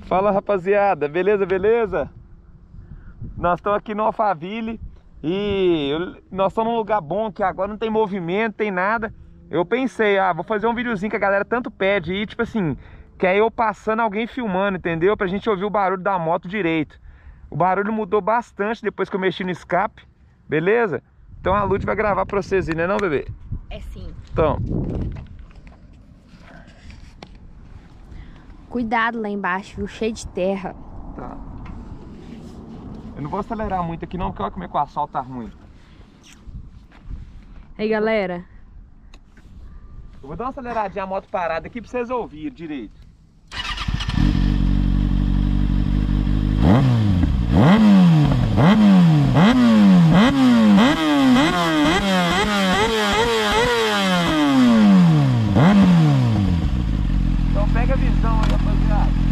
Fala, rapaziada, beleza, beleza? Nós estamos aqui no Alphaville e nós estamos num lugar bom que agora não tem movimento, tem nada. Eu pensei, vou fazer um videozinho que a galera tanto pede aí, tipo assim, que é eu passando, alguém filmando, entendeu? Pra gente ouvir o barulho da moto direito. O barulho mudou bastante depois que eu mexi no escape, beleza? Então a Lud vai gravar pra vocês aí, né não, bebê? É sim. Então. Cuidado lá embaixo, viu? Cheio de terra. Tá. Eu não vou acelerar muito aqui não, porque olha como é que o asfalto tá ruim. Aí, galera. Eu vou dar uma aceleradinha a moto parada aqui pra vocês ouvirem direito. Então pega a visão aí, rapaziada.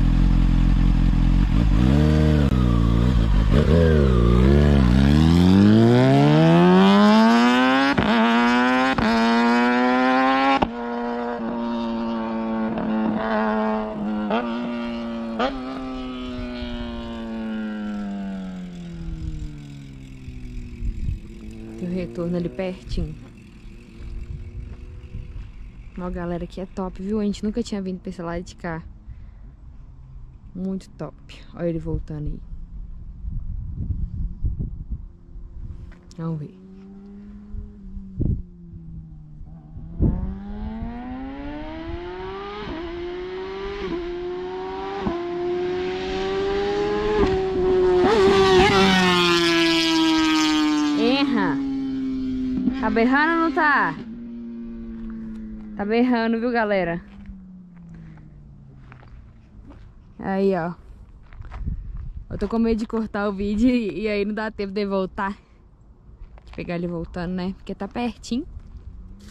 Tem o retorno ali pertinho. Ó, galera, aqui é top, viu? A gente nunca tinha vindo pra esse lado de cá. Muito top. Olha ele voltando aí. Vamos ver. Erra. Tá berrando ou não tá? Tá berrando, viu, galera? Aí, ó. Eu tô com medo de cortar o vídeo e aí não dá tempo de voltar. De pegar ele voltando, né? Porque tá pertinho.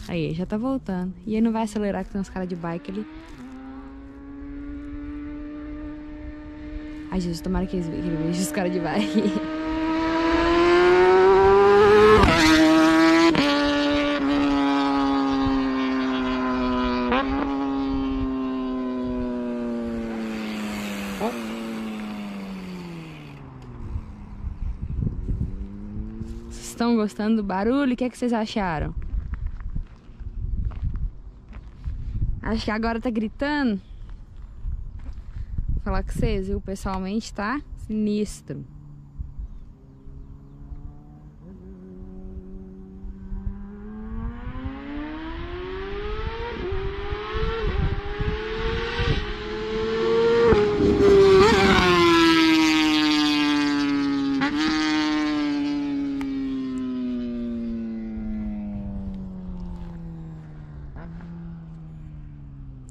Aí, já tá voltando. E ele não vai acelerar, que tem uns caras de bike ali. Ai, Jesus, tomara que ele veja os caras de bike. Estão gostando do barulho? O que é que vocês acharam? Acho que agora tá gritando. Vou falar com vocês, viu? Pessoalmente tá sinistro.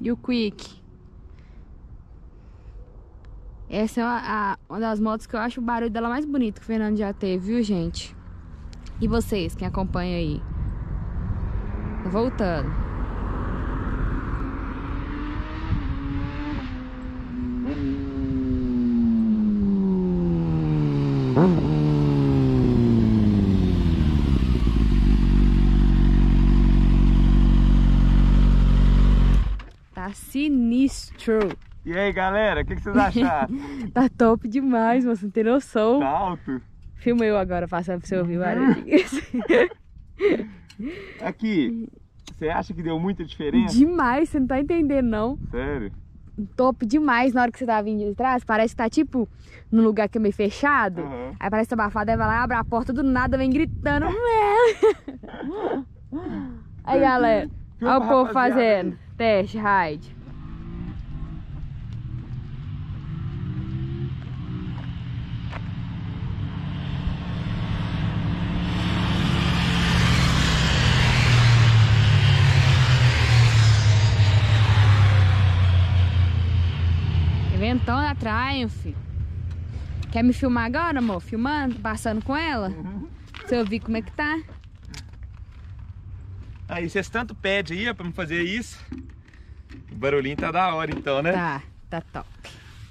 E o Quick? Essa é uma das motos que eu acho o barulho dela mais bonito que o Fernando já teve, viu, gente? E vocês, quem acompanha aí? Tá voltando. Tá sinistro. E aí, galera, o que vocês acharam? Tá top demais, você não tem noção. Tá alto. Filma eu agora, passando pra você ouvir o barulho. Aqui, você acha que deu muita diferença? Demais, você não tá entendendo, não. Sério? Top demais. Na hora que você tá vindo de trás, parece que tá tipo num lugar que é meio fechado. Uhum. Aí parece que tá abafado, aí vai lá, abre a porta do nada, vem gritando. Aí, galera, olha o povo fazendo teste, ride. Ventão da Triumph. Quer me filmar agora, amor? Filmando, passando com ela? Uhum. Pra eu ver como é que tá. Aí, vocês tanto pedem aí pra me fazer isso. O barulhinho tá da hora então, né? Tá top.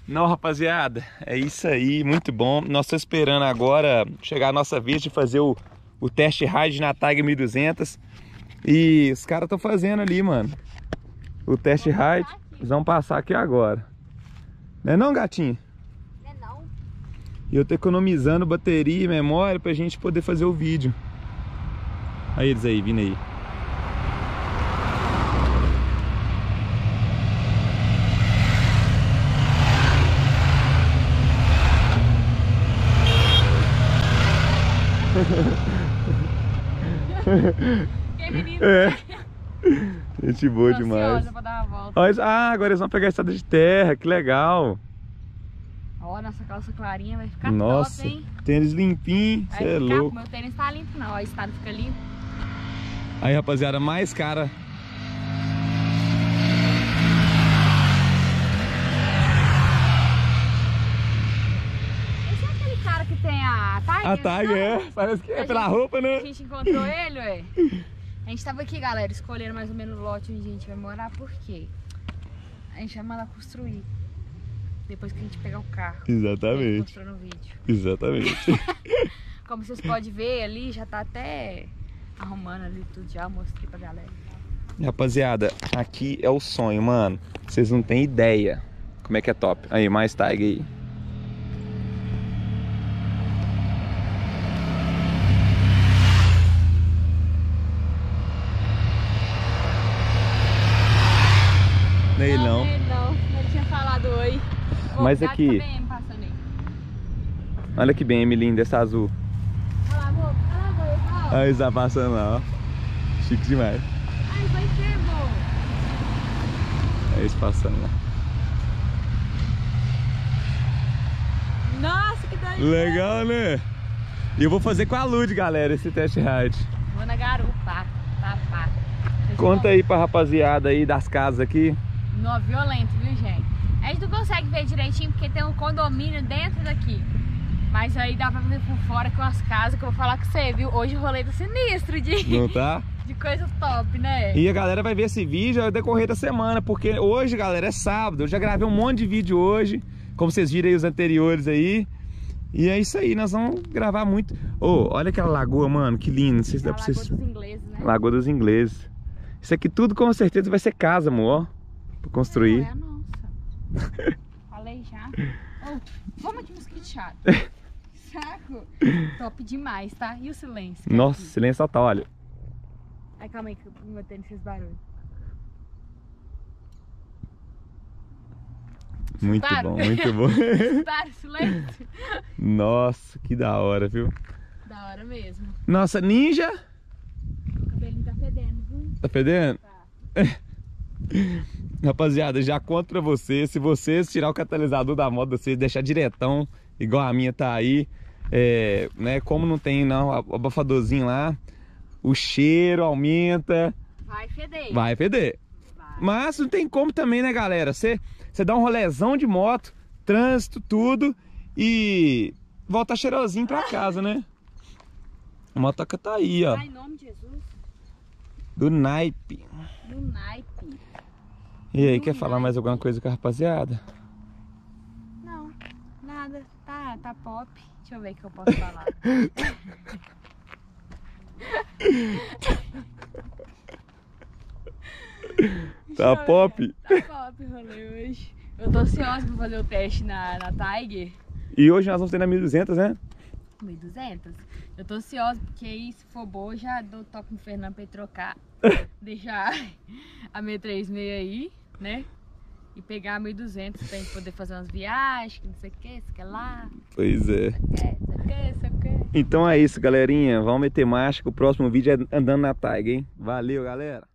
Não, rapaziada, é isso aí, muito bom. Nós estamos esperando agora chegar a nossa vez de fazer o test ride na Tiger 1200. E os caras estão fazendo ali, mano, o test ride. Eles vão passar aqui agora. Não é não, gatinho? Não é não. E eu tô economizando bateria e memória pra gente poder fazer o vídeo. Aí eles aí, vindo aí. Que menino. É. Gente boa demais. Pra dar uma volta. Olha, agora eles vão pegar a estrada de terra, que legal. Ó, nossa calça clarinha vai ficar Nossa, top, hein? tênis limpinho, você é louco. Meu tênis tá limpo não, ó, o estado fica limpo. Aí, rapaziada, mais cara. Esse é aquele cara que tem a Tiger? A Tiger, é. Parece que é pela roupa, né? A gente encontrou ele, ué. A gente tava aqui, galera, escolhendo mais ou menos o lote onde a gente vai morar, por quê? A gente vai mandar construir. Depois que a gente pegar o carro. Exatamente. Mostrou no vídeo. Exatamente. Como vocês podem ver ali, já tá até arrumando ali tudo, já mostrei pra galera. Rapaziada, aqui é o sonho, mano. Vocês não têm ideia como é que é top. Aí, mais Tiger aí. Não é ele não. Ele tinha falado oi. Mas aqui. Olha que BM linda essa azul. Olha lá, amor. Olha eles tá passando lá, ó. Chique demais. Ai, vai ser, amor. Olha eles passando lá. Nossa, que doido. Legal, né? E eu vou fazer com a Lud, galera, esse test ride. Vou na garupa. Pá. Conta aí pra rapaziada aí das casas aqui. Nó violento, viu, gente? A gente não consegue ver direitinho porque tem um condomínio dentro daqui. Mas aí dá pra ver por fora com as casas que eu vou falar com você, viu? Hoje o rolê tá sinistro Não tá? de coisa top, né? E a galera vai ver esse vídeo ao decorrer da semana, porque hoje, galera, é sábado. Eu já gravei um monte de vídeo hoje, como vocês viram aí os anteriores aí. E é isso aí, nós vamos gravar muito. Ô, olha aquela lagoa, mano, que lindo. Não sei se dá pra vocês... Lagoa dos Ingleses, né? Lagoa dos Ingleses. Isso aqui tudo com certeza vai ser casa, amor, ó. Pra construir. Não, é a nossa. Falei já. Oh, vamos aqui mosquiteado. Saco. Top demais, tá? E o silêncio? Nossa, silêncio total, olha. Ai, calma aí que eu vou tendo esses barulhos. Muito Escutaram? bom, muito bom. Escutaram? Silêncio? Nossa, que da hora, viu? Da hora mesmo. Nossa, Ninja. O cabelinho tá fedendo, viu? Tá fedendo? Tá. Rapaziada, já conto pra vocês, se vocês tirar o catalisador da moto, vocês deixar diretão, igual a minha tá aí, né, como não tem não, o abafadorzinho lá, o cheiro aumenta. Vai feder. Vai feder. Vai. Mas não tem como também, né, galera? Você dá um rolezão de moto, trânsito, tudo, e volta cheirosinho pra casa, né? A motoca tá aí, ó. Ai, em nome de Jesus. Do naipe. Do naipe. E aí, quer falar mais alguma coisa com a rapaziada? Não, nada. Tá pop. Deixa eu ver o que eu posso falar. Tá pop? Tá pop o rolê hoje. Eu tô ansiosa pra fazer o teste na Tiger. E hoje nós vamos ter na 1200, né? 1200. Eu tô ansiosa porque aí, se for boa, já dou toque no Fernando pra ele trocar. Deixar a 636 aí, né? E pegar a 1200 pra gente poder fazer umas viagens, que não sei o que, isso que lá. Pois é. Isso aqui. Então é isso, galerinha. Vamos meter marcha, que o próximo vídeo é andando na Tiger, hein? Valeu, galera!